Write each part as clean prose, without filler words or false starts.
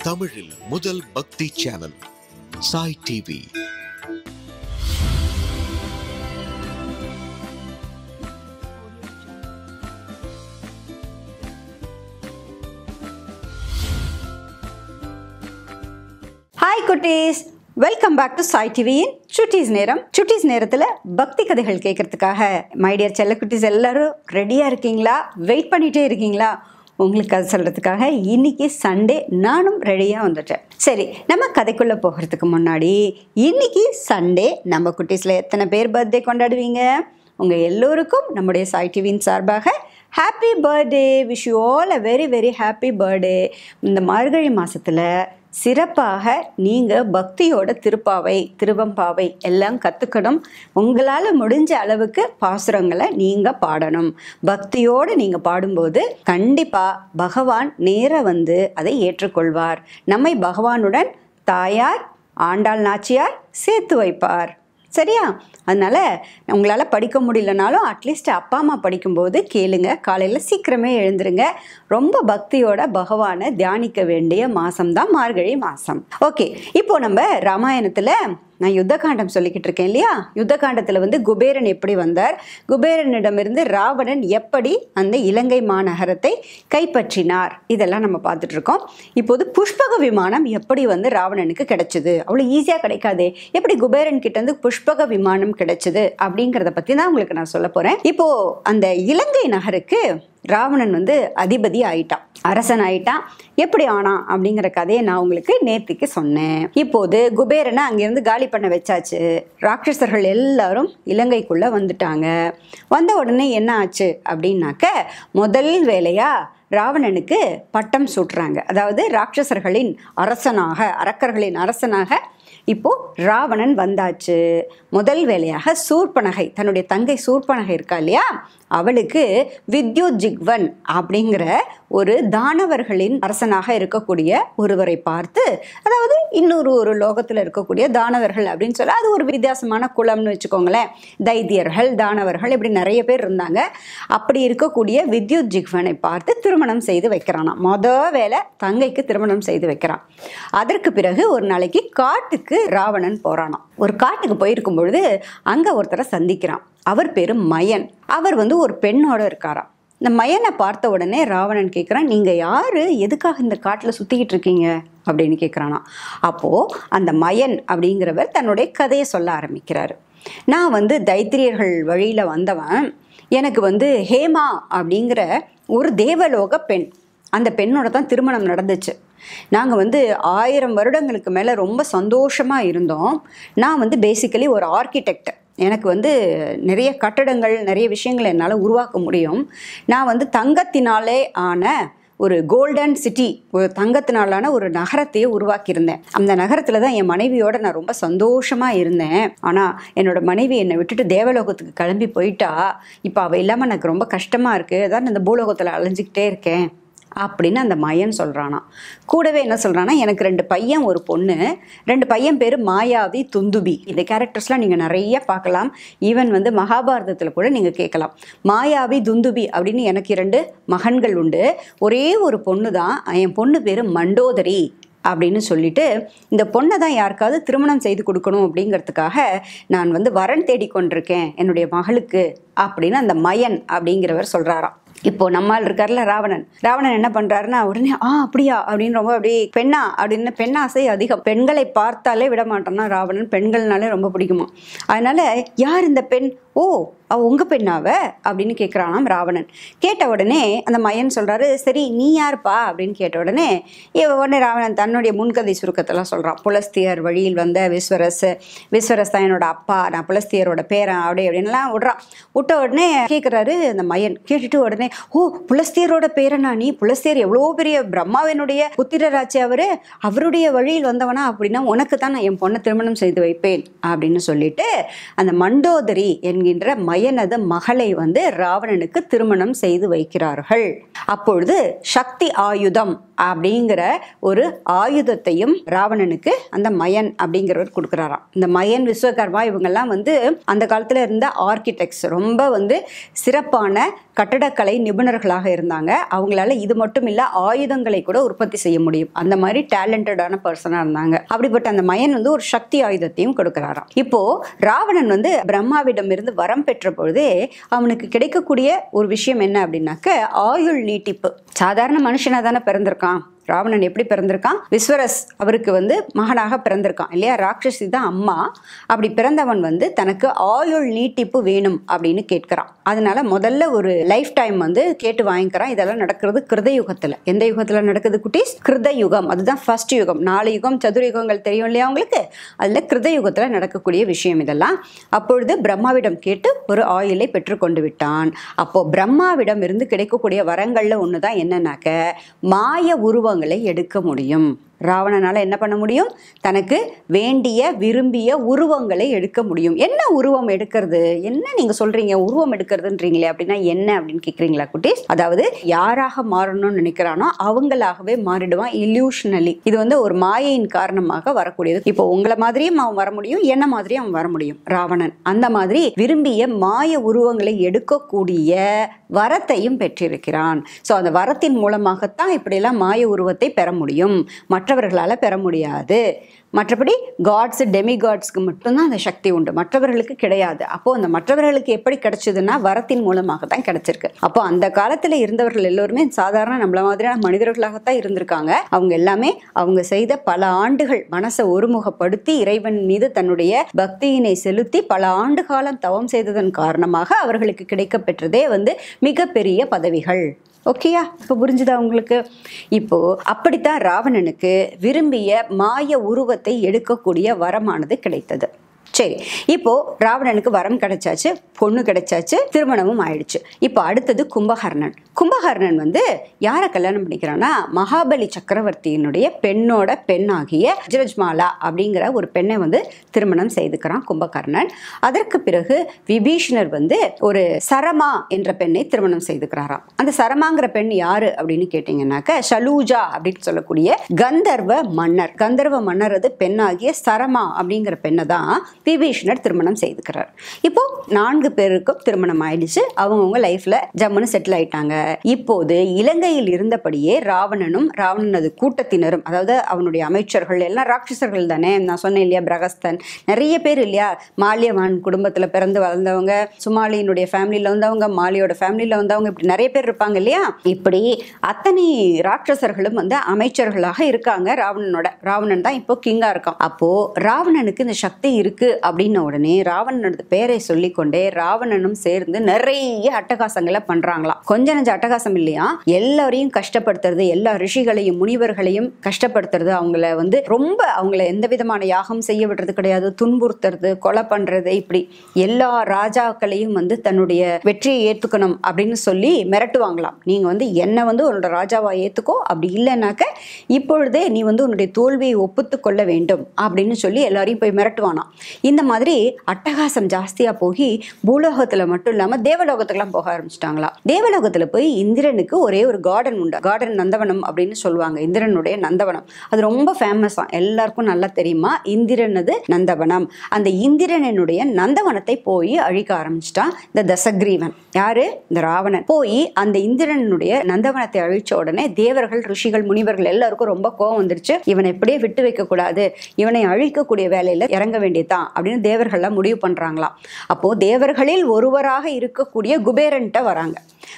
தமிழில் முதல் பக்தி சேனல் சாய் டிவி. ஹாய் குட்டீஸ், வெல்கம் பேக் டு சாய் டிவியின் சுட்டீஸ் நேரம். சுட்டீஸ் நேரத்தில் பக்தி கதைகள் கேட்கறதுக்காக மை டியர் செல்ல குட்டீஸ் எல்லாரும் ரெடியாக இருக்கீங்களா? வெயிட் பண்ணிகிட்டே இருக்கீங்களா? உங்களுக்கு அது சொல்கிறதுக்காக இன்னைக்கு சண்டே நானும் ரெடியாக வந்துட்டேன். சரி, நம்ம கதைக்குள்ளே போகிறதுக்கு முன்னாடி இன்னைக்கு சண்டே நம்ம குட்டீஸில் எத்தனை பேர் பர்த்டே கொண்டாடுவீங்க? உங்கள் எல்லோருக்கும் நம்முடைய சாய் டிவியின் சார்பாக happy birthday. Wish you all a very very happy birthday. இந்த மார்கழி மாதத்தில் சிறப்பாக நீங்கள் பக்தியோட திருப்பாவை திருவம்பாவை எல்லாம் கற்றுக்கணும். உங்களால் முடிஞ்ச அளவுக்கு பாசுரங்களை நீங்கள் பாடணும். பக்தியோடு நீங்கள் பாடும்போது கண்டிப்பாக பகவான் நேராக வந்து அதை ஏற்றுக்கொள்வார். நம்மை பகவானுடன் தாயார் ஆண்டாள் நாச்சியார் சேர்த்து வைப்பார். சரியா? அதனால் உங்களால் படிக்க முடியலனாலும் அட்லீஸ்ட் அப்பா அம்மா படிக்கும்போது கேளுங்க. காலையில் சீக்கிரமே எழுந்துருங்க. ரொம்ப பக்தியோட பகவானை தியானிக்க வேண்டிய மாதம்தான் மார்கழி மாதம். ஓகே, இப்போ நம்ம ராமாயணத்தில் நான் யுத்த காண்டம் சொல்லிக்கிட்டு இருக்கேன் இல்லையா? யுத்த காண்டத்தில் வந்து குபேரன் எப்படி வந்தார், குபேரனிடமிருந்து ராவணன் எப்படி அந்த இலங்கை மாநகரத்தை கைப்பற்றினார், இதெல்லாம் நம்ம பார்த்துட்டு இருக்கோம். இப்போது புஷ்பக விமானம் எப்படி வந்து ராவணனுக்கு கிடைச்சது? அவ்வளோ ஈஸியாக கிடைக்காதே. எப்படி குபேரன் கிட்ட இருந்து புஷ்பக விமானம் கிடைச்சது அப்படிங்கிறத பற்றி தான் உங்களுக்கு நான் சொல்ல போகிறேன். இப்போ அந்த இலங்கை நகருக்கு ராவணன் வந்து அதிபதி ஆயிட்டான், அரசன் ஆயிட்டான். எப்படி ஆனான் அப்படிங்கிற கதையை நான் உங்களுக்கு நேத்திக்கு சொன்னேன். இப்போது குபேரனை அங்கிருந்து காலி பண்ண வச்சாச்சு. ராட்சசர்கள் எல்லாரும் இலங்கைக்குள்ள வந்துட்டாங்க. வந்த உடனே என்ன ஆச்சு அப்படின்னாக்க, முதல் வேலையா ராவணனுக்கு பட்டம் சூட்டுறாங்க. அதாவது ராட்சசர்களின் அரசனாக, அரக்கர்களின் அரசனாக இப்போ ராவணன் வந்தாச்சு. முதல் வேலையாக சூர்பனகை, தன்னுடைய தங்கை சூர்பனகை இருக்கா இல்லையா, அவளுக்கு வித்யுஜிக்வன் அப்படிங்கிற ஒரு தானவர்களின் அரசனாக இருக்கக்கூடிய ஒருவரை பார்த்து, அதாவது ஒரு லோகத்தில் இருக்கக்கூடிய தானவர்கள் அப்படின்னு சொல்ல, அது ஒரு வித்தியாசமான குலம்னு வச்சுக்கோங்களேன். தைத்தியர்கள், தானவர்கள், இப்படி நிறைய பேர் இருந்தாங்க. அப்படி இருக்கக்கூடிய வித்யுஜிக்வனை பார்த்து திருமணம் செய்து வைக்கிறானா. வேலை தங்கைக்கு திருமணம் செய்து வைக்கிறான். அதற்கு பிறகு ஒரு நாளைக்கு காட்டுக்கு ராவணன் போறானாம். ஒரு காட்டுக்கு போயிருக்கும் பொழுது அங்க ஒருத்தரை சந்திக்கிறான். அவர் பேரு மயன். அவர் வந்து ஒரு பெண்ணோட இருக்காராம். இந்த மயனை பார்த்த உடனே ராவணன் கேட்குறான், நீங்க யாரு, எதுக்காக இந்த காட்டில் சுத்திக்கிட்டு இருக்கீங்க அப்படின்னு கேட்குறானா. அப்போ அந்த மயன் அப்படிங்கிறவர் தன்னுடைய கதையை சொல்ல ஆரம்பிக்கிறாரு. நான் வந்து தைத்திரியர்கள் வழியில வந்தவன். எனக்கு வந்து ஹேமா அப்படிங்கிற ஒரு தேவலோக பெண், அந்த பெண்ணோட தான் திருமணம் நடந்துச்சு. நாங்கள் வந்து 1000 வருடங்களுக்கு மேலே ரொம்ப சந்தோஷமாக இருந்தோம். நான் வந்து பேசிக்கலி ஒரு ஆர்கிடெக்ட். எனக்கு வந்து நிறைய கட்டடங்கள், நிறைய விஷயங்களை என்னால் உருவாக்க முடியும். நான் வந்து தங்கத்தினாலே ஆன ஒரு கோல்டன் சிட்டி, ஒரு தங்கத்தினாலான ஒரு நகரத்தையே உருவாக்கியிருந்தேன். அந்த நகரத்தில் தான் என் மனைவியோட நான் ரொம்ப சந்தோஷமாக இருந்தேன். ஆனால் என்னோட மனைவி என்னை விட்டுட்டு தேவலோகத்துக்கு கிளம்பி போயிட்டா. இப்போ அவள் இல்லாமல் எனக்கு ரொம்ப கஷ்டமாக இருக்குது. அதான் இந்த பூலோகத்தில் அலைஞ்சிக்கிட்டே இருக்கேன் அப்படின்னு அந்த மயன் சொல்கிறானா. கூடவே என்ன சொல்கிறான்னா, எனக்கு 2 பையன் ஒரு பொண்ணு. 2 பையன் பேர் மாயாவி, துந்துபி. இந்த கேரக்டர்ஸ்லாம் நீங்கள் நிறைய பார்க்கலாம். ஈவன் வந்து மகாபாரதத்தில் கூட நீங்கள் கேட்கலாம். மாயாவி, துந்துபி அப்படின்னு எனக்கு 2 மகன்கள் உண்டு. ஒரே ஒரு பொண்ணு தான். என் பொண்ணு பேர் மண்டோதரி அப்படின்னு சொல்லிட்டு, இந்த பொண்ணை தான் யாருக்காவது திருமணம் செய்து கொடுக்கணும் அப்படிங்கிறதுக்காக நான் வந்து வரன் தேடிக்கொண்டிருக்கேன் என்னுடைய மகளுக்கு அப்படின்னு அந்த மயன் அப்படிங்கிறவர் சொல்கிறாராம். இப்போ நம்மால் இருக்கார்ல ராவணன் என்ன பண்றாருன்னா, உடனே அப்படியா அப்படின்னு ரொம்ப அப்படியே பெண்ணா அப்படின்னு பெண்ணாசை அதிகம். பெண்களை பார்த்தாலே விட மாட்டான்னா ராவணன். பெண்கள்னாலே ரொம்ப பிடிக்குமா. அதனால யார் இந்த பெண்? அவ உங்க பெண்ணாவ அப்படின்னு கேட்குறானாம் ராவணன். கேட்ட உடனே அந்த மயன் சொல்றாரு, சரி நீ யாருப்பா அப்படின்னு கேட்ட உடனே ராவணன் தன்னுடைய முன்கதை சுருக்கத்தெல்லாம் சொல்றான். புலஸ்தியர் வழியில் வந்த விஸ்வரஸ் தான் என்னோட அப்பா, நான் புலஸ்தியரோட பேரன் அப்படின்லாம் விட்ட உடனே கேட்குறாரு அந்த மயன். கேட்டுட்டு உடனே, புலஸ்தியரோட பேரனா நீ? புலஸ்தியர் எவ்வளோ பெரிய பிரம்மாவினுடைய புத்திரராட்சி, அவருடைய வழியில் வந்தவனா? அப்படின்னா உனக்கு தான் நான் என் பொண்ணை திருமணம் செய்து வைப்பேன் அப்படின்னு சொல்லிட்டு அந்த மண்டோதரி என்கிற என்கின்ற மயனது மகளை வந்து ராவணனுக்கு திருமணம் செய்து வைக்கிறார்கள். அப்பொழுது சக்தி ஆயுதம் அப்படிங்கிற ஒரு ஆயுதத்தையும் ராவணனுக்கு அந்த மயன் அப்படிங்கிறவர் கொடுக்குறாராம். இந்த மயன், விஸ்வகர்மா இவங்கெல்லாம் வந்து அந்த காலத்துல இருந்த ஆர்கிடெக்ட்ஸ், ரொம்ப வந்து சிறப்பான கட்டடக்கலை நிபுணர்களாக இருந்தாங்க. அவங்களால இது மட்டும் இல்ல ஆயுதங்களை கூட உற்பத்தி செய்ய முடியும். அந்த மாதிரி டேலண்டடான பர்சனா இருந்தாங்க. அப்படிப்பட்ட அந்த மயன் வந்து ஒரு சக்தி ஆயுதத்தையும் கொடுக்கிறாராம். இப்போ ராவணன் வந்து பிரம்மாவிடம் இருந்து வரம் பெற்ற பொழுதே அவனுக்கு கிடைக்கக்கூடிய ஒரு விஷயம் என்ன அப்படின்னாக்க ஆயுள் நீட்டிப்பு. சாதாரண மனுஷனா தானே பிறந்திருக்கான். ராவணன் எப்படி பிறந்திருக்கான்? விஸ்வரஸ் அவருக்கு வந்து மகனாக பிறந்திருக்கான் இல்லையா? ராட்சசி தான் அம்மா. அப்படி பிறந்தவன் வந்து தனக்கு ஆயுள் நீட்டிப்பு வேணும் அப்படின்னு கேட்கிறான். அதனால முதல்ல ஒரு லைஃப் டைம் வந்து கேட்டு வாங்கிக்கிறான். இதெல்லாம் நடக்கிறது கிருத யுகத்துல. எந்த யுகத்துல நடக்குது குட்டீஸ்? கிருத யுகம். அதுதான் ஃபர்ஸ்ட் யுகம். 4 யுகம் சதுர யுகங்கள் தெரியும் இல்லையா உங்களுக்கு? அதுல கிருத யுகத்துல நடக்கக்கூடிய விஷயம் இதெல்லாம். அப்பொழுது பிரம்மாவிடம் கேட்டு ஒரு ஆயுளை பெற்றுக்கொண்டு விட்டான். அப்போ பிரம்மாவிடம் இருந்து கிடைக்கக்கூடிய வரங்கள்ல ஒண்ணுதான் என்னன்னாக்க மாய உருவங்களை எடுக்க முடியும். ராவணனால என்ன பண்ண முடியும்? தனக்கு வேண்டிய விரும்பிய உருவங்களை எடுக்க முடியும். என்ன உருவம் எடுக்கிறது? என்ன நீங்க சொல்றீங்க உருவம் எடுக்கிறதுன்றீங்களே, அப்படின்னா என்ன அப்படின்னு கேக்குறீங்களா குட்டீஸ்? அதாவது யாராக மாறணும்னு நினைக்கிறானோ அவங்களாகவே மாறிடுவான் இல்யூஷனலி. இது வந்து ஒரு மாயையின் காரணமாக வரக்கூடியது. இப்போ உங்களை மாதிரியும் அவன் வர முடியும், என்ன மாதிரியும் அவன் வர முடியும் ராவணன். அந்த மாதிரி விரும்பிய மாய உருவங்களை எடுக்கக்கூடிய வரத்தையும் பெற்றிருக்கிறான். ஸோ அந்த வரத்தின் மூலமாகத்தான் இப்படியெல்லாம் மாய உருவத்தை பெற முடியும், மற்றவர்களால பெற முடியாது. மற்றபடி காட்ஸ், டெமிகாட்ஸ்க்கு மட்டும்தான் அந்த சக்தி உண்டு, மற்றவர்களுக்கு கிடையாது. அப்போ அந்த மற்றவர்களுக்கு எப்படி கிடைச்சதுன்னா வரத்தின் மூலமாக தான் கிடைச்சிருக்கு. அப்போ அந்த காலத்துல இருந்தவர்கள் எல்லோருமே சாதாரண நம்மள மாதிரியான மனிதர்களாகத்தான் இருந்திருக்காங்க. அவங்க எல்லாமே அவங்க செய்த பல ஆண்டுகள் மனசை ஒருமுகப்படுத்தி இறைவன் மீது தன்னுடைய பக்தியினை செலுத்தி பல ஆண்டு காலம் தவம் செய்ததன் காரணமாக அவர்களுக்கு கிடைக்க பெற்றதே வந்து மிகப்பெரிய பதவிகள். ஓகேயா? இப்போ புரிஞ்சுதா உங்களுக்கு? இப்போ அப்படித்தான் ராவணனுக்கு விரும்பிய மாய உருவத்தை எடுக்கக்கூடிய வரமானது கிடைத்தது. சரி, இப்போ ராவணனுக்கு வரம் கிடைச்சாச்சு, பொண்ணு கிடைச்சாச்சு, திருமணமும் ஆயிடுச்சு. இப்போ அடுத்தது கும்பகர்ணன். கும்பகர்ணன் வந்து யாரை கல்யாணம் பண்ணிக்கிறான்னா மகாபலி சக்கரவர்த்தியினுடைய பெண்ணோட பெண்ணாகிய வஜ்ரஜ்மாலா அப்படிங்கிற ஒரு பெண்ணை வந்து திருமணம் செய்துக்கிறான் கும்பகர்ணன். அதற்கு பிறகு விபீஷணர் வந்து ஒரு சரமா என்ற பெண்ணை திருமணம் செய்துக்கிறாராம். அந்த சரமாங்கிற பெண் யாரு அப்படின்னு கேட்டீங்கன்னாக்க ஷலூஜா அப்படின்னு சொல்லக்கூடிய கந்தர்வ மன்னர். கந்தர்வ மன்னரது பெண்ணாகிய சரமா அப்படிங்கிற பெண்ணை தான் விபீஷணர் திருமணம் செய்துக்கிறார். இப்போ 4 பேருக்கும் திருமணம் ஆயிடுச்சு. அவங்கவுங்க லைஃப்ல ஜம்முன்னு செட்டில் ஆயிட்டாங்க. இப்போது இலங்கையில் இருந்தபடியே ராவணனும் ராவணனது கூட்டத்தினரும், அதாவது அவனுடைய அமைச்சர்கள் எல்லாம் ராட்சசர்கள் தானே. நான் சொன்னேன் இல்லையா, பிரகஸ்தன் நிறைய பேர் இல்லையா, மால்யவான் குடும்பத்துல பிறந்து வளர்ந்தவங்க, சுமாலியினுடைய ஃபேமிலியில வந்தவங்க, மாலியோட ஃபேமிலியில வந்தவங்க, இப்படி நிறைய பேர் இருப்பாங்க இல்லையா. இப்படி அத்தனை ராட்சசர்களும் வந்து அமைச்சர்களாக இருக்காங்க ராவணனோட. ராவணன் தான் இப்போ கிங்கா இருக்கான். அப்போ ராவணனுக்கு இந்த சக்தி இருக்கு அப்படின்ன உடனே ராவணனோட பேரை சொல்லிக்கொண்டே ராவணனும் சேர்ந்து நிறைய அட்டகாசங்களை பண்றாங்களாம். கொஞ்ச நஞ்ச அட்டகாசம் இல்லையா, எல்லாரையும் கஷ்டப்படுத்துறது, எல்லா ரிஷிகளையும் முனிவர்களையும் கஷ்டப்படுத்துறது, அவங்கள வந்து ரொம்ப அவங்கள எந்த விதமான யாகம் செய்ய விடுறது கிடையாது, துன்புறுத்துறது, கொலை பண்றது, இப்படி எல்லா ராஜாக்களையும் வந்து தன்னுடைய வெற்றியை ஏத்துக்கணும் அப்படின்னு சொல்லி மிரட்டுவாங்களாம். நீங்க வந்து என்ன வந்து உன்னோட ராஜாவா ஏத்துக்கோ, அப்படி இல்லைன்னாக்க இப்பொழுதே நீ வந்து உன்னுடைய தோல்வியை ஒப்புத்து கொள்ள வேண்டும் அப்படின்னு சொல்லி எல்லாரையும் போய் மிரட்டுவானா. இந்த மாதிரி அட்டகாசம் ஜாஸ்தியா போகி பூலோகத்துல மட்டும் இல்லாம தேவலோகத்துக்கெல்லாம் போக ஆரம்பிச்சிட்டாங்களா. தேவலோகத்துல போய் இந்திரனுக்கு ஒரே ஒரு கார்டன் உண்டு, கார்டன் நந்தவனம் அப்படின்னு சொல்லுவாங்க. இந்திரனுடைய நந்தவனம் அது ரொம்ப ஃபேமஸா, எல்லாருக்கும் நல்லா தெரியுமா, இந்திரனது நந்தவனம். அந்த இந்திரனுடைய நந்தவனத்தை போய் அழிக்க ஆரம்பிச்சிட்டான் இந்த தசக்ரீவன். யாரு? இந்த ராவணன். போய் அந்த இந்திரனுடைய நந்தவனத்தை அழிச்ச உடனே தேவர்கள், ரிஷிகள், முனிவர்கள் எல்லாருக்கும் ரொம்ப கோபம் வந்துருச்சு. இவனை எப்படியே விட்டு வைக்க கூடாது, இவனை அழிக்கக்கூடிய வேலையில இறங்க வேண்டியதான் அப்படின்னு தேவர்கள்லாம் முடிவு பண்றாங்களாம். அப்போ தேவர்களில் ஒருவராக இருக்கக்கூடிய குபேரன்ட்ட வராங்க.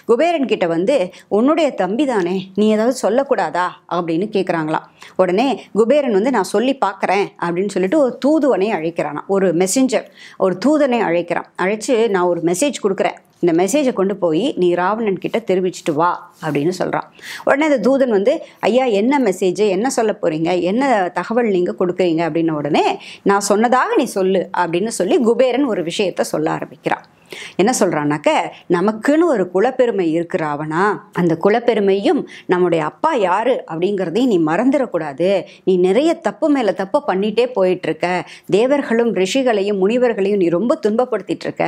குபேரன் கிட்ட வந்து உன்னுடைய தம்பி தானே, நீ ஏதாவது சொல்லக்கூடாதா அப்படின்னு கேட்குறாங்களாம். உடனே குபேரன் வந்து நான் சொல்லி பார்க்குறேன் அப்படின்னு சொல்லிட்டு ஒரு தூதுவனை அழைக்கிறானா, ஒரு மெசஞ்சர், ஒரு தூதனை அழைக்கிறான். அழைச்சு நான் ஒரு மெசேஜ் கொடுக்குறேன், இந்த மெசேஜை கொண்டு போய் நீ ராவணன் கிட்ட தெரிவிச்சுட்டு வா அப்படின்னு சொல்கிறான். உடனே அந்த தூதன் வந்து ஐயா என்ன மெசேஜ், என்ன சொல்ல போகிறீங்க, என்ன தகவல் நீங்கள் கொடுக்குறீங்க அப்படின்ன உடனே நான் சொன்னதாக நீ சொல்லு அப்படின்னு சொல்லி குபேரன் ஒரு விஷயத்த சொல்ல ஆரம்பிக்கிறான். என்ன சொல்றான்னாக்க, நமக்குன்னு ஒரு குலப்பெருமை இருக்கு ராவணா, அந்த குலப்பெருமையும் நம்முடைய அப்பா யாரு அப்படிங்கிறதையும் நீ மறந்துடக்கூடாது. நீ நிறைய தப்பு மேல தப்பு பண்ணிட்டே போயிட்டு இருக்க. தேவர்களும் ரிஷிகளையும் முனிவர்களையும் நீ ரொம்ப துன்பப்படுத்திட்டு இருக்க.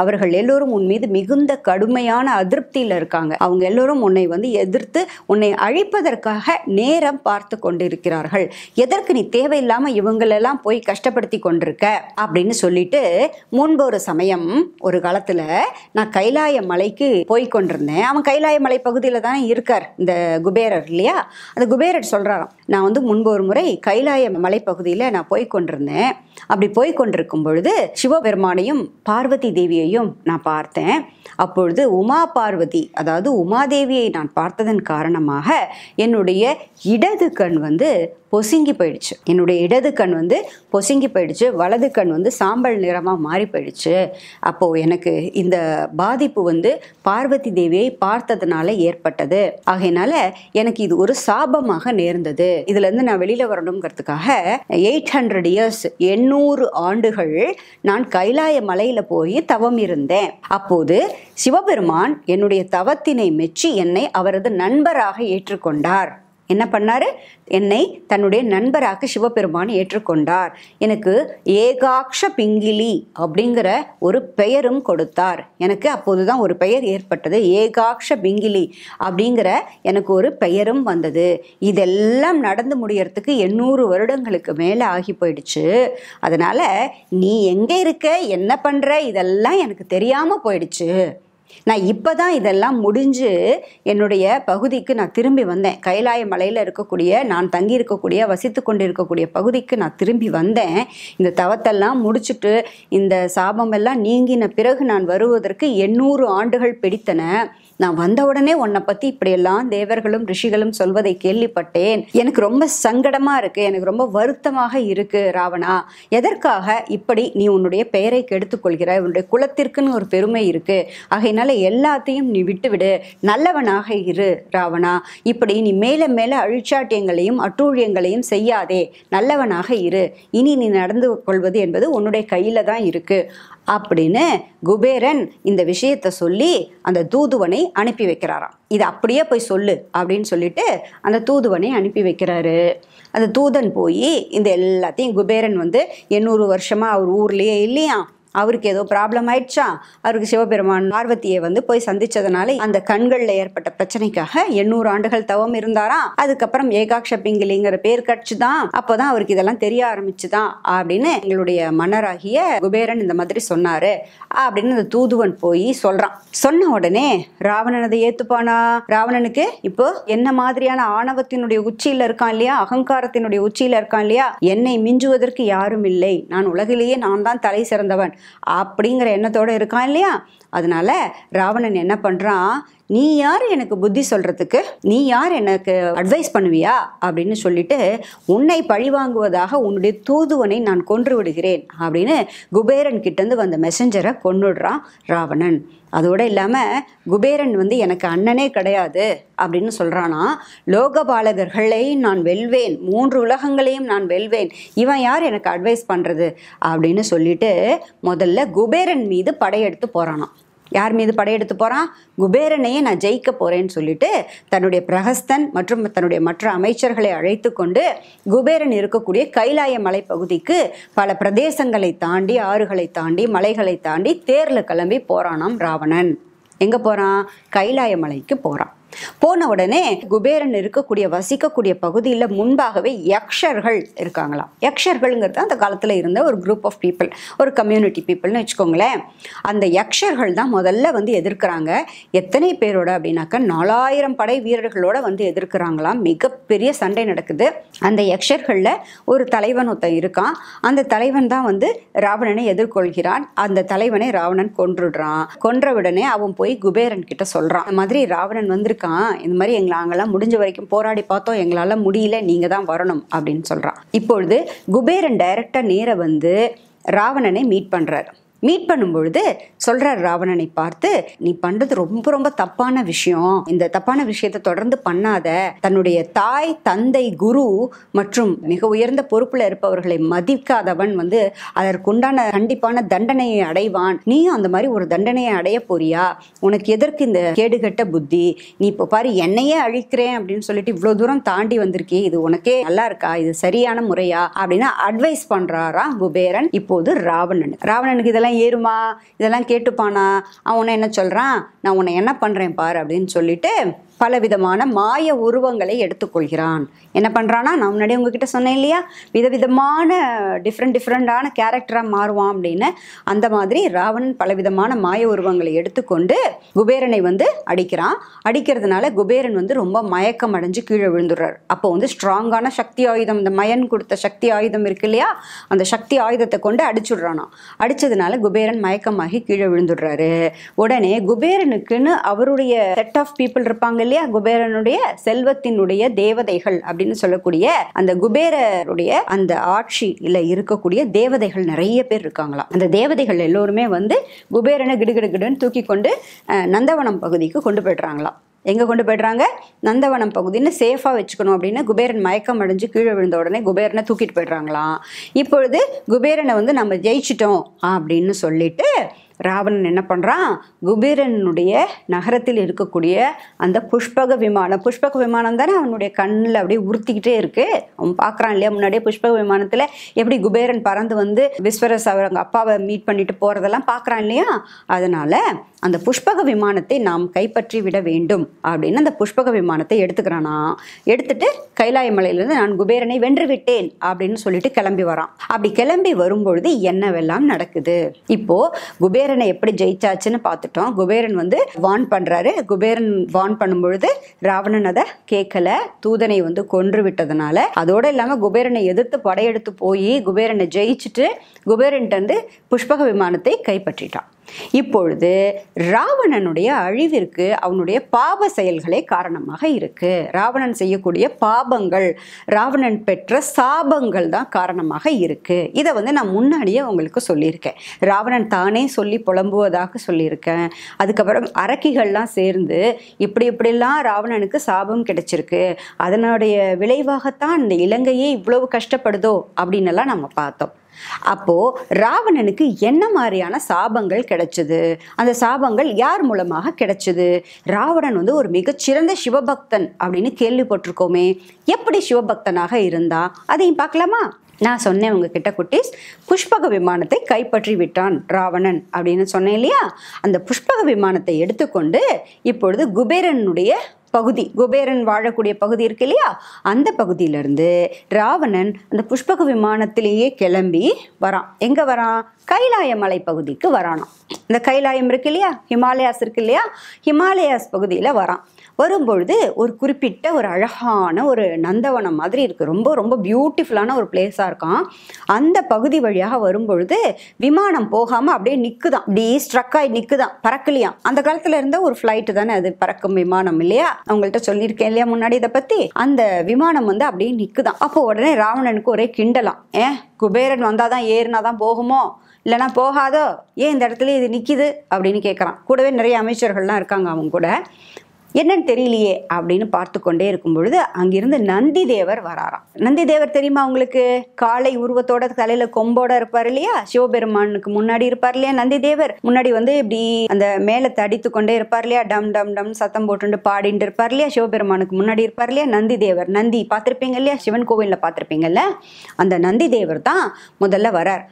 அவர்கள் எல்லோரும் உன் மீது மிகுந்த கடுமையான அதிருப்தியில இருக்காங்க. அவங்க எல்லோரும் உன்னை எதிர்த்து உன்னை அழிப்பதற்காக நேரம் பார்த்து கொண்டிருக்கிறார்கள். எதற்கு நீ தேவையில்லாம இவங்களெல்லாம் போய் கஷ்டப்படுத்தி கொண்டிருக்க அப்படின்னு சொல்லிட்டு, முன்பு ஒரு சமயம் ஒரு காலத்துல நான் கைலாய மலைக்கு போய் கொண்டிருந்தேன். அவன் கைலாய மலை பகுதியில தான் இருக்கார் இந்த குபேரர் இல்லையா. அந்த குபேரர் சொல்றாராம், நான் முன்பு ஒரு முறை கைலாய மலை பகுதியில நான் போய் கொண்டிருந்தேன். அப்படி போய் கொண்டிருக்கும் பொழுது சிவபெருமானையும் பார்வதி தேவியையும் நான் பார்த்தேன். அப்பொழுது உமா பார்வதி, அதாவது உமாதேவியை நான் பார்த்ததன் காரணமாக என்னுடைய இடது கண் பொசுங்கி போயிடுச்சு. என்னுடைய இடது கண் பொசுங்கி போயிடுச்சு. வலது கண் சாம்பல் நிறமா மாறி போயிடுச்சு. அப்போ எனக்கு இந்த பாதிப்பு பார்வதி தேவியை பார்த்ததுனால ஏற்பட்டது. ஆகையினால எனக்கு இது ஒரு சாபமாக நேர்ந்தது. இதுல இருந்து நான் வெளியில வரணுங்கிறதுக்காக 800 இயர்ஸ் 800 ஆண்டுகள் நான் கைலாய மலையில போய் தவம் இருந்தேன். அப்போது சிவபெருமான் என்னுடைய தவத்தினை மெச்சி என்னை அவரது நண்பராக ஏற்றுக்கொண்டார். என்ன பண்ணாரு? என்னை தன்னுடைய நண்பராக சிவபெருமான் ஏற்றுக்கொண்டார். எனக்கு ஏகாக்ஷ பிங்கிலி அப்படிங்கிற ஒரு பெயரும் கொடுத்தார். எனக்கு அப்போதுதான் ஒரு பெயர் ஏற்பட்டது. ஏகாக்ஷ பிங்கிலி அப்படிங்கிற எனக்கு ஒரு பெயரும் வந்தது. இதெல்லாம் நடந்து முடியறதுக்கு 800 வருடங்களுக்கு மேல ஆகி போயிடுச்சு. அதனால நீ எங்க இருக்க, என்ன பண்ற, இதெல்லாம் எனக்கு தெரியாம போயிடுச்சு. நான் இப்பதான் இதெல்லாம் முடிஞ்சு என்னுடைய பகுதிக்கு நான் திரும்பி வந்தேன். கைலாய மலையில இருக்கக்கூடிய, நான் தங்கி இருக்கக்கூடிய, வசித்து கொண்டு இருக்கக்கூடிய பகுதிக்கு நான் திரும்பி வந்தேன். இந்த தவத்தெல்லாம் முடிச்சுட்டு இந்த சாபம் எல்லாம் நீங்கின பிறகு நான் வருவதற்கு 800 ஆண்டுகள் பிடித்தன. நான் வந்த உடனே உன்னை பத்தி இப்படியெல்லாம் தேவர்களும் ரிஷிகளும் சொல்வதை கேள்விப்பட்டேன். எனக்கு ரொம்ப சங்கடமா இருக்கு, எனக்கு ரொம்ப வருத்தமாக இருக்கு ராவணா. எதற்காக இப்படி நீ உன்னுடைய பெயரை கெடுத்துக் கொள்கிறாய்? உன்னுடைய குலத்திற்குன்னு ஒரு பெருமை இருக்கு. ஆகையினால எல்லாத்தையும் நீ விட்டுவிடு, நல்லவனாக இரு ராவணா. இப்படி நீ மேல மேல அழிச்சாட்டியங்களையும் அட்டூழியங்களையும் செய்யாதே, நல்லவனாக இரு. இனி நீ நடந்து கொள்வது என்பது உன்னுடைய கையில தான் இருக்கு அப்படின்னு குபேரன் இந்த விஷயத்தை சொல்லி அந்த தூதுவனை அனுப்பி வைக்கிறாராம். இது அப்படியே போய் சொல்லு அப்படின்னு சொல்லிட்டு அந்த தூதுவனை அனுப்பி வைக்கிறாரு. அந்த தூதன் போய் இந்த எல்லாத்தையும், குபேரன் 800 வருஷமா அவர் ஊர்லயே இல்லையா, அவருக்கு ஏதோ ப்ராப்ளம் ஆயிடுச்சா, அவருக்கு சிவபெருமான் பார்வதியை போய் சந்திச்சதுனால அந்த கண்கள்ல ஏற்பட்ட பிரச்சனைக்காக 800 ஆண்டுகள் தவம் இருந்தாராம். அதுக்கப்புறம் ஏகாக்ஷ பிங்கிலிங்கிற பேர் கட்சிதான். அப்போதான் அவருக்கு இதெல்லாம் தெரிய ஆரம்பிச்சுதான் அப்படின்னு எங்களுடைய மன்னராகிய குபேரன் இந்த மாதிரி சொன்னாரு அப்படின்னு அந்த தூதுவன் போய் சொல்றான். சொன்ன உடனே ராவணன் அதை ஏத்துப்பானா? ராவணனுக்கு இப்போ என்ன மாதிரியான ஆணவத்தினுடைய உச்சியில இருக்கான் இல்லையா, அகங்காரத்தினுடைய உச்சியில இருக்கான் இல்லையா, என்னை மிஞ்சுவதற்கு யாரும் இல்லை, நான் உலகிலேயே நான் தான் தலை சிறந்தவன் அப்படிங்கிற எண்ணத்தோட இருக்கான் இல்லையா. அதனால ராவணன் என்ன பண்றான், நீ யார் எனக்கு புத்தி சொல்றதுக்கு, நீ யார் எனக்கு அட்வைஸ் பண்ணுவியா அப்படின்னு சொல்லிட்டு, உன்னை பழிவாங்குவதாக உன்னுடைய தூதுவனை நான் கொன்று விடுகிறேன் அப்படின்னு குபேரன் கிட்ட இருந்து வந்த மெசஞ்சரை கொன்னுடுறான் ராவணன். அதோட இல்லாம குபேரன் எனக்கு அண்ணனே கிடையாது அப்படின்னு சொல்றானா. லோகபாலகர்களை நான் வெல்வேன், 3 உலகங்களையும் நான் வெல்வேன், இவன் யார் எனக்கு அட்வைஸ் பண்றது அப்படின்னு சொல்லிட்டு முதல்ல குபேரன் மீது படையெடுத்து போறானாம். யார் மீது படையெடுத்து போறான்? குபேரனையே நான் ஜெயிக்க போறேன்னு சொல்லிட்டு தன்னுடைய பிரகஸ்தன் மற்றும் தன்னுடைய மற்ற அமைச்சர்களை அழைத்து கொண்டு குபேரன் இருக்கக்கூடிய கைலாய மலை பகுதிக்கு பல பிரதேசங்களை தாண்டி, ஆறுகளை தாண்டி, மலைகளை தாண்டி தேர்ல கிளம்பி போறானாம் ராவணன். எங்க போறான்? கைலாய மலைக்கு போறான். போன உடனே குபேரன் இருக்கக்கூடிய வசிக்கக்கூடிய பகுதியில் முன்பாகவே யக்ஷர்கள் இருக்காங்களாம். யக்ஷர்கள்ங்கிறது அந்த காலத்தில் இருந்த ஒரு குரூப் ஆஃப் பீப்புள், ஒரு கம்யூனிட்டி பீப்புள்னு வச்சுக்கோங்களேன். அந்த யக்ஷர்கள் தான் முதல்ல எதிர்க்கிறாங்க. எத்தனை பேரோட அப்படின்னாக்கா 4000 படை வீரர்களோட எதிர்க்கிறாங்களாம். மிகப்பெரிய சண்டை நடக்குது. அந்த யக்ஷர்களில் ஒரு தலைவன் ஒருத்தன் இருக்கான். அந்த தலைவன் தான் ராவணனை எதிர்கொள்கிறான். அந்த தலைவனை ராவணன் கொன்றுடுறான். கொன்றவுடனே அவன் போய் குபேரன் கிட்ட சொல்றான், இந்த மாதிரி ராவணன் இந்த மாதிரி நாங்கெல்லாம் முடிஞ்ச வரைக்கும் போராடி பார்த்தோம், எங்களால முடியல, நீங்க தான் வரணும் அப்படின்னு சொல்றான். இப்பொழுது குபேரன் டைரக்டா நேர ராவணனை மீட் பண்றாரு. மீட் பண்ணும்பொழுது சொல்றார் ராவணனை பார்த்து, நீ பண்றது ரொம்ப ரொம்ப தப்பான விஷயம், இந்த தப்பான விஷயத்தை தொடர்ந்து பண்ணாத, தன்னுடைய தாய் தந்தை குரு மற்றும் மிக உயர்ந்த பொறுப்புல இருப்பவர்களை மதிக்காதவன் அதற்குண்டான கண்டிப்பான தண்டனையை அடைவான், நீயும் அந்த மாதிரி ஒரு தண்டனையை அடைய போறியா, உனக்கு எதற்கு இந்த கேடுகட்ட புத்தி, நீ இப்போ பாரு என்னையே அழிக்கிறேன் அப்படின்னு சொல்லிட்டு இவ்வளவு தூரம் தாண்டி வந்திருக்கே, இது உனக்கே நல்லா இருக்கா, இது சரியான முறையா அப்படின்னு அட்வைஸ் பண்றாராம் குபேரன் இப்போது ராவணனுக்கு இதெல்லாம் ஏறுமா, இதெல்லாம் கேட்டுப்பானா? அவன் என்ன சொல்றான், நான் உன்னை என்ன பண்றேன் பாரு அப்படின்னு சொல்லிட்டு பலவிதமான மாய உருவங்களை எடுத்துக்கொள்கிறான். என்ன பண்றானா, நான் முன்னாடி உங்ககிட்ட சொன்னேன் இல்லையா, விதவிதமான டிஃப்ரெண்டான கேரக்டரா மாறுவான் அப்படின்னு. அந்த மாதிரி ராவணன் பலவிதமான மாய உருவங்களை எடுத்துக்கொண்டு குபேரனை அடிக்கிறான். அடிக்கிறதுனால குபேரன் ரொம்ப மயக்கம் அடைஞ்சு கீழே விழுந்துடுறார். அப்போ ஸ்ட்ராங்கான சக்தி ஆயுதம், இந்த மயன் கொடுத்த சக்தி ஆயுதம் இருக்கு இல்லையா, அந்த சக்தி ஆயுதத்தை கொண்டு அடிச்சுடுறானா. அடிச்சதுனால குபேரன் மயக்கமாகி கீழே விழுந்துடுறாரு. உடனே குபேரனுக்குன்னு அவருடைய செட் ஆஃப் பீப்புள் இருப்பாங்க இல்லையா, குபேரனுடைய செல்வத்தினுடைய தேவதைகள் அப்படின்னு சொல்லக்கூடிய அந்த குபேரருடைய அந்த ஆட்சியில இருக்கக்கூடிய தேவதைகள் நிறைய பேர் இருக்காங்களாம். அந்த தேவதைகள் எல்லோருமே குபேரனை கிடுகிடுன்னு தூக்கி கொண்டு நந்தவனம் பகுதிக்கு கொண்டு போயிடுறாங்களாம். எங்க கொண்டு போயிடுறாங்க, நந்தவனம் பகுதின்னு சேஃபா வச்சுக்கணும் அப்படின்னு. குபேரன் மயக்கம் அடைஞ்சு கீழே விழுந்த உடனே குபேரனை தூக்கிட்டு போயிடுறாங்களாம். இப்பொழுது குபேரனை நம்ம ஜெயிச்சிட்டோம் அப்படின்னு சொல்லிட்டு ராவணன் என்ன பண்றான், குபேரனுடைய நகரத்தில் இருக்கக்கூடிய அந்த புஷ்பக விமானம் தானே அவனுடைய கண்ணில் அப்படியே உறுத்திக்கிட்டே இருக்கு. அவன் பார்க்கறான் இல்லையா, முன்னாடியே புஷ்பக விமானத்துல எப்படி குபேரன் பறந்து விஸ்வரஸ் அவங்க அப்பாவை மீட் பண்ணிட்டு போறதெல்லாம் பார்க்கறான் இல்லையா. அதனால அந்த புஷ்பக விமானத்தை நாம் கைப்பற்றி விட வேண்டும் அப்படின்னு அந்த புஷ்பக விமானத்தை எடுத்துக்கிறானா. எடுத்துட்டு கைலாய மலையிலிருந்து நான் குபேரனை வென்று விட்டேன் அப்படின்னு சொல்லிட்டு கிளம்பி வரான். அப்படி கிளம்பி வரும்பொழுது என்னவெல்லாம் நடக்குது, இப்போ குபேரனை எப்படி ஜெயிச்சாச்சுன்னு பார்த்துட்டோம். குபேரன் வான் பண்றாரு. குபேரன் வான் பண்ணும்பொழுது ராவணன் அதை கேட்கல, தூதனை கொன்று விட்டதுனால. அதோட இல்லாம குபேரனை எதிர்த்து படையெடுத்து போய் குபேரனை ஜெயிச்சுட்டு குபேரன்ட்டு புஷ்பக விமானத்தை கைப்பற்றிட்டான். இப்பொழுது ராவணனுடைய அழிவிற்கு அவனுடைய பாப செயல்களே காரணமாக இருக்கு. ராவணன் செய்யக்கூடிய பாபங்கள், ராவணன் பெற்ற சாபங்கள் தான் காரணமாக இருக்கு. இதை நான் முன்னாடியே உங்களுக்கு சொல்லியிருக்கேன். ராவணன் தானே சொல்லி புலம்புவதாக சொல்லியிருக்கேன். அதுக்கப்புறம் அரக்கிகள்லாம் சேர்ந்து இப்படிலாம் ராவணனுக்கு சாபம் கிடைச்சிருக்கு, அதனுடைய விளைவாகத்தான் இந்த இலங்கையே இவ்வளவு கஷ்டப்படுதோ அப்படின்னு எல்லாம் நம்ம பார்த்தோம். அப்போ ராவணனுக்கு என்ன மாதிரியான சாபங்கள் கிடைச்சது, அந்த சாபங்கள் யார் மூலமாக கிடைச்சது? ராவணன் ஒரு மிகச்சிறந்த சிவபக்தன் அப்படின்னு கேள்விப்பட்டிருக்கோமே, எப்படி சிவபக்தனாக இருந்தா அதையும் பார்க்கலாமா? நான் சொன்னேன் உங்ககிட்ட குட்டீஸ், புஷ்பக விமானத்தை கைப்பற்றி விட்டான் ராவணன் அப்படின்னு சொன்னேன் இல்லையா. அந்த புஷ்பக விமானத்தை எடுத்துக்கொண்டு இப்பொழுது குபேரனுடைய பகுதி, குபேரன் வாழக்கூடிய பகுதி இருக்கு இல்லையா, அந்த பகுதியிலிருந்து ராவணன் அந்த புஷ்பக விமானத்திலேயே கிளம்பி வரான். எங்க வரான், கைலாய மலை பகுதிக்கு வரானாம். இந்த கைலாயம் இருக்கு இல்லையா, ஹிமாலயாஸ் இருக்கு இல்லையா, ஹிமாலயாஸ் பகுதியில வரான். வரும்பொழுது ஒரு குறிப்பிட்ட ஒரு அழகான ஒரு நந்தவனம் மாதிரி இருக்கு, ரொம்ப ரொம்ப பியூட்டிஃபுல்லான ஒரு பிளேஸா இருக்கான். அந்த பகுதி வழியாக வரும்பொழுது விமானம் போகாம அப்படியே நிக்குதான், அப்படியே ஸ்ட்ரக் ஆகி நிக்குதான், பறக்கலையாம். அந்த காலத்துல இருந்த ஒரு ஃபிளைட் தானே அது, பறக்கும் விமானம் இல்லையா, அவங்கள்ட்ட சொல்லியிருக்கேன் இல்லையா முன்னாடி இதை பத்தி. அந்த விமானம் அப்படியே நிக்குதான். அப்போ உடனே ராவணனுக்கு ஒரே கிண்டலாம், குபேரன் வந்தாதான் ஏறினாதான் போகுமோ, இல்லைன்னா போகாதோ, ஏன் இந்த இடத்துல இது நிக்குது அப்படின்னு கேட்கறான். கூடவே நிறைய அமைச்சர்கள்லாம் இருக்காங்க அவங்க கூட. என்னன்னு தெரியலையே அப்படின்னு பார்த்து கொண்டே இருக்கும் பொழுது அங்கிருந்து நந்தி தேவர் வராராம். நந்தி தேவர் தெரியுமா உங்களுக்கு, காளை உருவத்தோட தலையில கொம்போட இருப்பார் இல்லையா, சிவபெருமானுக்கு முன்னாடி இருப்பார் இல்லையா நந்தி தேவர். முன்னாடி இப்படி அந்த மேலத்தை அடித்து கொண்டே இருப்பார் இல்லையா, டம் டம் டம் சத்தம் போட்டு பாடிட்டு இருப்பார் இல்லையா, சிவபெருமானுக்கு முன்னாடி இருப்பார் இல்லையா நந்தி தேவர். நந்தி பார்த்திருப்பீங்க இல்லையா, சிவன் கோவில்ல பார்த்திருப்பீங்கல்ல, அந்த நந்தி தேவர் தான் முதல்ல வரார்.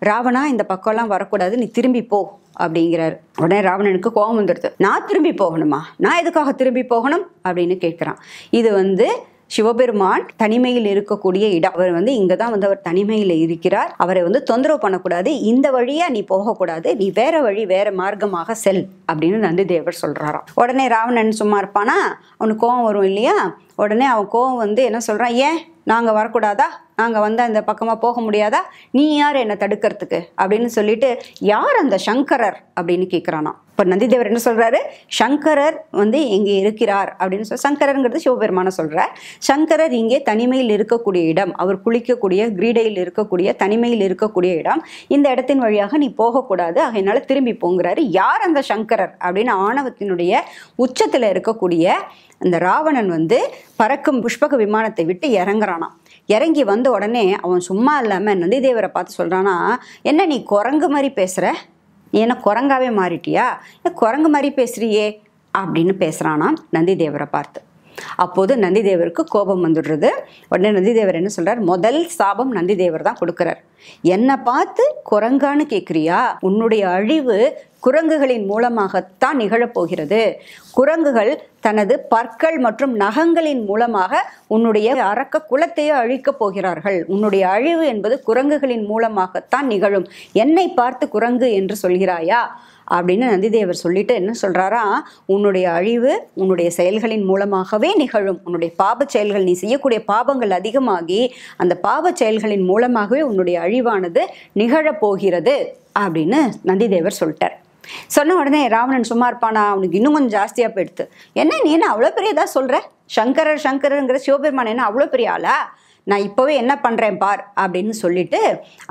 ராவணா இந்த பக்கம்லாம் வரக்கூடாது, நீ திரும்பி போ அப்படிங்கிறார். உடனே ராவணனுக்கு கோபம் வந்துடுது. நான் திரும்பி போகணுமா, நான் எதுக்காக திரும்பி போகணும் அப்படின்னு கேட்கிறான். இது சிவபெருமான் தனிமையில் இருக்கக்கூடிய இடம். அவர் இங்கதான் அவர் தனிமையில இருக்கிறார். அவரை தொந்தரவு பண்ணக்கூடாது, இந்த வழியா நீ போகக்கூடாது, நீ வேற வழி வேற மார்க்கமாக செல் அப்படின்னு நந்தி தேவர் சொல்றாராம். உடனே ராவணன் சும்மா இருப்பானா, அவனுக்கு கோபம் வரும் இல்லையா. உடனே அவன் கோபம் என்ன சொல்றான், ஏன் நாங்க வரக்கூடாதா, நாங்க அந்த பக்கமா போக முடியாதா, நீ யார் என்ன தடுக்கிறதுக்கு அப்படின்னு சொல்லிட்டு, யார் அந்த சங்கரர் அப்படின்னு கேட்கிறானா. இப்போ நந்திதேவர் என்ன சொல்றாரு, சங்கரர் வந்து இங்கே இருக்கிறார் அப்படின்னு சொல்லி, சங்கரருங்கிறது சிவபெருமான சொல்றார். சங்கரர் இங்கே தனிமையில் இருக்கக்கூடிய இடம், அவர் குளிக்கக்கூடிய கிரீடையில் இருக்கக்கூடிய தனிமையில் இருக்கக்கூடிய இடம், இந்த இடத்தின் வழியாக நீ போகக்கூடாது, அதனால திரும்பி போங்கிறாரு. யார் அந்த சங்கரர் அப்படின்னு ஆணவத்தினுடைய உச்சத்துல இருக்கக்கூடிய அந்த ராவணன் வந்து பறக்கும் புஷ்பக விமானத்தை விட்டு இறங்குறானாம். இறங்கி வந்த உடனே அவன் சும்மா இல்லாம நந்திதேவரை பார்த்து சொல்றானா, என்ன நீ குரங்கு மாதிரி பேசுற, நீ என்ன குரங்காவே மாறிட்டியா, குரங்கு மாதிரி பேசுறியே அப்படின்னு பேசுறானா நந்திதேவரை பார்த்து. அப்போது நந்திதேவருக்கு கோபம் வந்துடுறது. உடனே நந்திதேவர் என்ன சொல்றார், முதல் சாபம் நந்திதேவர் தான் கொடுக்கிறார். என்னை பார்த்து குரங்கான்னு கேட்குறியா, உன்னுடைய அழிவு குரங்குகளின் மூலமாகத்தான் நிகழப்போகிறது. குரங்குகள் தனது பற்கள் மற்றும் நகங்களின் மூலமாக உன்னுடைய அரக்க குலத்தையே அழிக்கப் போகிறார்கள். உன்னுடைய அழிவு என்பது குரங்குகளின் மூலமாகத்தான் நிகழும். என்னை பார்த்து குரங்கு என்று சொல்கிறாயா அப்படின்னு நந்திதேவர் சொல்லிட்டு என்ன சொல்றாரா, உன்னுடைய அழிவு உன்னுடைய செயல்களின் மூலமாகவே நிகழும். உன்னுடைய பாப செயல்கள், நீ செய்யக்கூடிய பாபங்கள் அதிகமாகி அந்த பாப செயல்களின் மூலமாகவே உன்னுடைய அழிவானது நிகழப்போகிறது அப்படின்னு நந்திதேவர் சொல்லிட்டார். சொன்ன உடனே ராவணன் சும்மா இருப்பானா, அவனுக்கு இன்னும் கொஞ்சம் ஜாஸ்தியா போயிடுத்து. என்ன நீ என்ன அவ்வளோ பெரியதா சொல்ற, சங்கரர் சங்கரங்கிற சிவபெருமான் என்ன அவ்வளோ பெரிய ஆளா, நான் இப்போவே என்ன பண்ணுறேன் பார் அப்படின்னு சொல்லிட்டு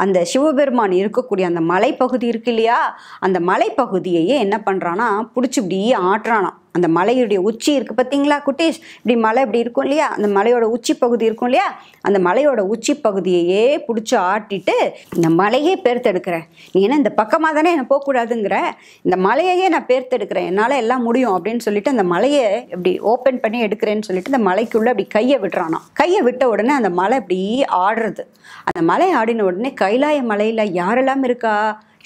அந்த சிவபெருமான் இருக்கக்கூடிய அந்த மலைப்பகுதி இருக்கு இல்லையா, அந்த மலைப்பகுதியையே என்ன பண்ணுறான்னா பிடிச்சி இப்படி ஆட்டுறானாம். அந்த மலையுடைய உச்சி இருக்குது பார்த்தீங்களா குட்டீஸ், இப்படி மலை இப்படி இருக்கும் இல்லையா, அந்த மலையோட உச்சி பகுதி இருக்கும் இல்லையா, அந்த மலையோட உச்சி பகுதியையே பிடிச்சி ஆட்டிட்டு இந்த மலையே பேர்த்தெடுக்கிறேன், நீ என்ன இந்த பக்கமாக தானே என்ன போகக்கூடாதுங்கிற, இந்த மலையையே நான் பேர்த்தெடுக்கிறேன், என்னால் எல்லாம் முடியும் அப்படின்னு சொல்லிட்டு அந்த மலையை இப்படி ஓப்பன் பண்ணி எடுக்கிறேன்னு சொல்லிட்டு இந்த மலைக்குள்ளே அப்படி கையை விடுறானாம். கையை விட்ட உடனே அந்த மலை இப்படி ஆடுறது. அந்த மலை ஆடின உடனே கைலாய மலையில் யாரெல்லாம் இருக்கா,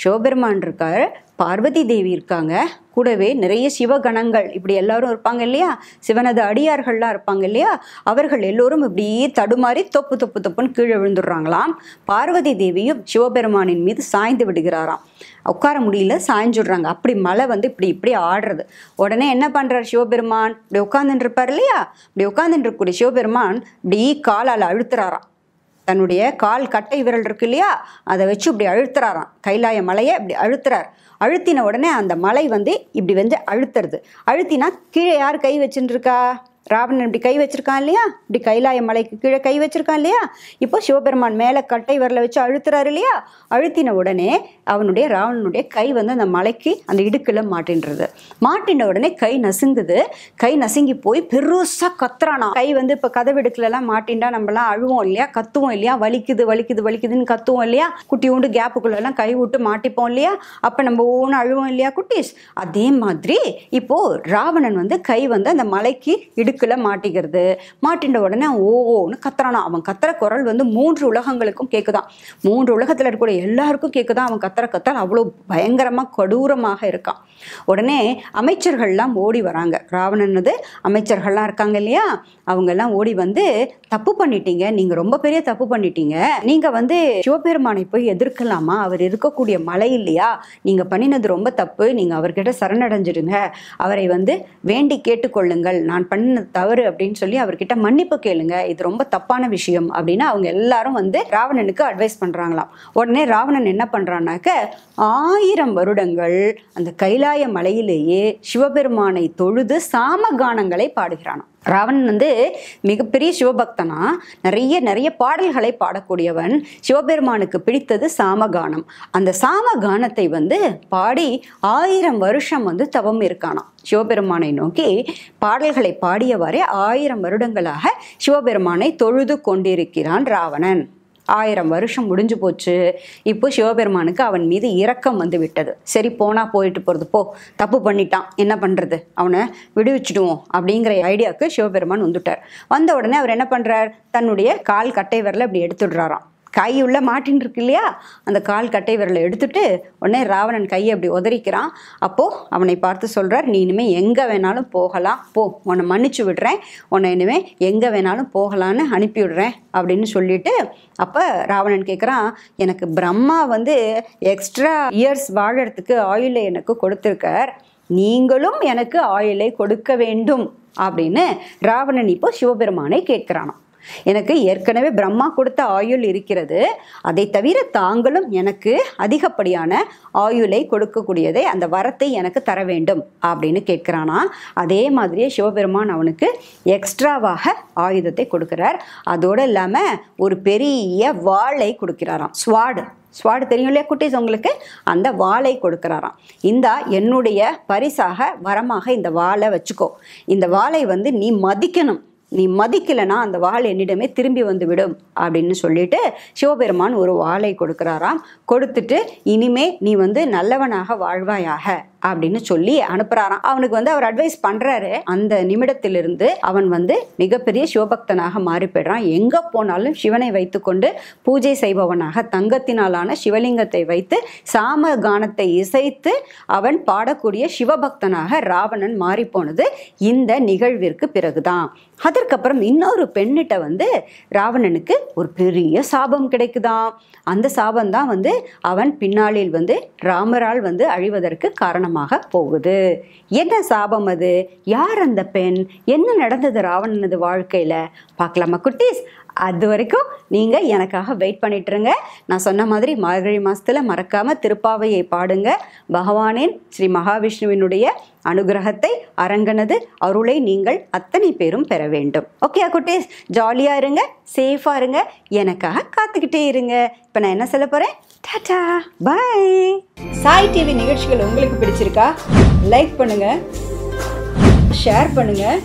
சிவபெருமான் இருக்கார், பார்வதி தேவி இருக்காங்க, கூடவே நிறைய சிவகணங்கள் இப்படி எல்லாரும் இருப்பாங்க இல்லையா, சிவனது அடியார்கள்லாம் இருப்பாங்க இல்லையா, அவர்கள் எல்லோரும் இப்படி தடுமாறி தொப்பு தொப்பு தொப்புன்னு கீழே விழுந்துடுறாங்களாம். பார்வதி தேவியும் சிவபெருமானின் மீது சாய்ந்து விடுகிறாராம். உட்கார முடியல, சாய்ஞ்சுடுறாங்க. அப்படி மலை வந்து இப்படி இப்படி ஆடுறது. உடனே என்ன பண்றார் சிவபெருமான், இப்படி உட்காந்துட்டு இருப்பார் இல்லையா, இப்படி உட்காந்துட்டு இருக்கக்கூடிய சிவபெருமான் இப்படி காலால் அழுத்துறாராம். தன்னுடைய கால் கட்டை விரல் இருக்கு இல்லையா, அதை வச்சு இப்படி அழுத்துறாராம். கைலாய மலையை இப்படி அழுத்துறார். அழுத்தின உடனே அந்த மலை வந்து இப்படி வந்து அழுத்துறது. அழுத்தினா கீழே யார் கை வச்சுட்டு இருக்கா, ராவணன் இப்படி கை வச்சிருக்கான் இல்லையா, இப்படி கைலாய மலைக்கு கீழே கை வச்சிருக்கான் இல்லையா, இப்போ சிவபெருமான் மேலே கட்டை விரலை வச்சு அழுத்துறாரு இல்லையா, அழுத்தின உடனே அவனுடைய ராவணனுடைய கை வந்து அந்த மலைக்கு அந்த இடுக்கில் மாட்டின்றது. மாட்டின உடனே கை நசுங்குது. கை நசுங்கி போய் பெருசா கத்துறானா. கை வந்து இப்போ கதவிடுக்குலலாம் மாட்டின்டா நம்மலாம் அழுவோம் இல்லையா, கத்துவோம் இல்லையா, வலிக்குது வலிக்குது வலிக்குதுன்னு கத்துவோம் இல்லையா, குட்டி உண்டு கேப்புக்குள்ளெல்லாம் கை விட்டு மாட்டிப்போம் இல்லையா, அப்போ நம்ம ஒவ்வொன்று அழுவோம் இல்லையா குட்டீஸ். அதே மாதிரி இப்போ ராவணன் வந்து கை வந்து அந்த மலைக்கு இடுக்குல மாட்டிக்கிறது. மாட்டின்ற உடனே ஓன்னு கத்துறானா. அவன் கத்துற குரல் வந்து 3 உலகங்களுக்கும் கேட்குதான். 3 உலகத்துல இருக்கக்கூடிய எல்லாருக்கும் கேட்குதான். அவன் கத்துற கத்தல் அவ்வளோ பயங்கரமா கொடூரமாக இருக்கான். உடனே அமைச்சர்கள்லாம் ஓடி வராங்க. ராவணனது அமைச்சர்கள்லாம் இருக்காங்க இல்லையா, அவங்க எல்லாம் ஓடி வந்து, தப்பு பண்ணிட்டீங்க, நீங்க ரொம்ப பெரிய தப்பு பண்ணிட்டீங்க, நீங்க வந்து சிவபெருமானை போய் எதிர்க்கலாமா, அவர் இருக்கக்கூடிய மலை இல்லையா, நீங்க பண்ணினது ரொம்ப தப்பு, நீங்க அவர்கிட்ட சரணடைஞ்சிடுங்க, அவரை வந்து வேண்டி கேட்டுக்கொள்ளுங்கள், நான் பண்ணினது தவறு அப்படின்னு சொல்லி அவர்கிட்ட மன்னிப்பு கேளுங்க, இது ரொம்ப தப்பான விஷயம் அப்படின்னு அவங்க எல்லாரும் வந்து ராவணனுக்கு அட்வைஸ் பண்றாங்களாம். உடனே ராவணன் என்ன பண்றான்னாக்க 1000 வருடங்கள் அந்த கைலாய மலையிலேயே சிவபெருமானை தொழுது சாமகானங்களை பாடுகிறானாம். ராவணன் வந்து மிகப்பெரிய சிவபக்தனா, நிறைய பாடல்களை பாடக்கூடியவன். சிவபெருமானுக்கு பிடித்தது சாமகானம். அந்த சாமகானத்தை வந்து பாடி 1000 வருஷம் வந்து தவம் இருக்கானாம். சிவபெருமானை நோக்கி பாடல்களை பாடியவாறே 1000 வருடங்களாக சிவபெருமானை தொழுது கொண்டிருக்கிறான் ராவணன். 1000 வருஷம் முடிஞ்சு போச்சு. இப்போ சிவபெருமானுக்கு அவன் மீது இரக்கம் வந்து விட்டது. சரி போனா போயிட்டு போறது, போ, தப்பு பண்ணிட்டான், என்ன பண்றது, அவனை விடுவிச்சுடுவோம் அப்படிங்கிற ஐடியாவுக்கு சிவபெருமான் வந்துட்டார். வந்த உடனே அவர் என்ன பண்றார், தன்னுடைய கால் கட்டை விரலை அப்படி எடுத்துடுறாராம். கை உள்ள மாட்டின்னு இருக்கு இல்லையா, அந்த கால் கட்டை விரலை எடுத்துட்டு உடனே ராவணன் கையை அப்படி உதறிக்கிறான். அப்போ அவனை பார்த்து சொல்றார், நீ இனிமே எங்க வேணாலும் போகலாம், போ, உன்னை மன்னிச்சு விடுறேன், உன்னை இனிமே எங்க வேணாலும் போகலான்னு அனுப்பி விடுறேன் அப்படின்னு சொல்லிட்டு, அப்ப ராவணன் கேட்குறான், எனக்கு பிரம்மா வந்து எக்ஸ்ட்ரா இயர்ஸ் வாழறதுக்கு ஆயுளை எனக்கு கொடுத்துருக்கார், நீங்களும் எனக்கு ஆயுளை கொடுக்க வேண்டும் அப்படின்னு ராவணன் இப்போ சிவபெருமானை கேட்கிறானாம். எனக்கு ஏற்கனவே பிரம்மா கொடுத்த ஆயுள் இருக்கிறது, அதை தவிர தாங்களும் எனக்கு அதிகப்படியான ஆயுளை கொடுக்கக்கூடியதை அந்த வரத்தை எனக்கு தர வேண்டும் அப்படின்னு கேட்குறானா. அதே மாதிரியே சிவபெருமான் அவனுக்கு எக்ஸ்ட்ராவாக ஆயுதத்தை கொடுக்கிறார். அதோடு இல்லாமல் ஒரு பெரிய வாளை கொடுக்கிறாராம். ஸ்வாடு தெரியும் இல்லையா குட்டீஸ் உங்களுக்கு? அந்த வாளை கொடுக்குறாராம். இந்தா என்னுடைய பரிசாக வரமாக இந்த வாளை வச்சுக்கோ, இந்த வாளை நீ மதிக்கணும், நீ மதிக்கலைன்னா அந்த வாள் என்னிடமே திரும்பி வந்து விடும் அப்படின்னு சொல்லிட்டு சிவபெருமான் ஒரு வாளை கொடுக்குறாராம். கொடுத்துட்டு இனிமே நீ நல்லவனாக வாழ்வாயாக அப்படின்னு சொல்லி அனுப்புறாராம். அவனுக்கு அவர் அட்வைஸ் பண்றாரு. அந்த நிமிடத்திலிருந்து அவன் மிகப்பெரிய சிவபக்தனாக மாறி போயிடுறான். எங்க போனாலும் சிவனை வைத்துக்கொண்டு பூஜை செய்பவனாக தங்கத்தினாலான சிவலிங்கத்தை வைத்து சாம கானத்தை இசைத்து அவன் பாடக்கூடிய சிவபக்தனாக ராவணன் மாறி போனது இந்த நிகழ்விற்கு பிறகுதான். அதற்கப்புறம் இன்னொரு பெண்ணிட்ட ராவணனுக்கு ஒரு பெரிய சாபம் கிடைக்குதாம். அந்த சாபம் தான் அவன் பின்னாளில் ராமரால் அழிவதற்கு காரணமாக போகுது. என்ன சாபம் அது? யார் அந்த பெண்? என்ன நடந்தது ராவணனது வாழ்க்கையில? பார்க்கலாமா குட்டீஸ்? அது வரைக்கும் நீங்கள் எனக்காக வெயிட் பண்ணிட்டுருங்க. நான் சொன்ன மாதிரி மார்கழி மாதத்தில் மறக்காமல் திருப்பாவையை பாடுங்க. பகவானின் ஸ்ரீ மகாவிஷ்ணுவினுடைய அனுகிரகத்தை, அரங்கனது அருளை நீங்கள் அத்தனை பேரும் பெற வேண்டும். ஓகே குட்டீஸ், ஜாலியாக இருங்க, சேஃபாக இருங்க, எனக்காக காத்துக்கிட்டே இருங்க. இப்போ நான் என்ன சொல்ல போகிறேன்? டாடா பாய். சாய் டிவி நிகழ்ச்சிகள் உங்களுக்கு பிடிச்சிருக்கா? லைக் பண்ணுங்கள், ஷேர் பண்ணுங்கள்,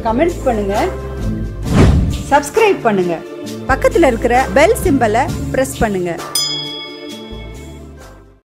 கமெண்ட் பண்ணுங்கள், சப்ஸ்கிரைப் பண்ணுங்க. பக்கத்தில் இருக்கிற பெல் சிம்பலை பிரஸ் பண்ணுங்க.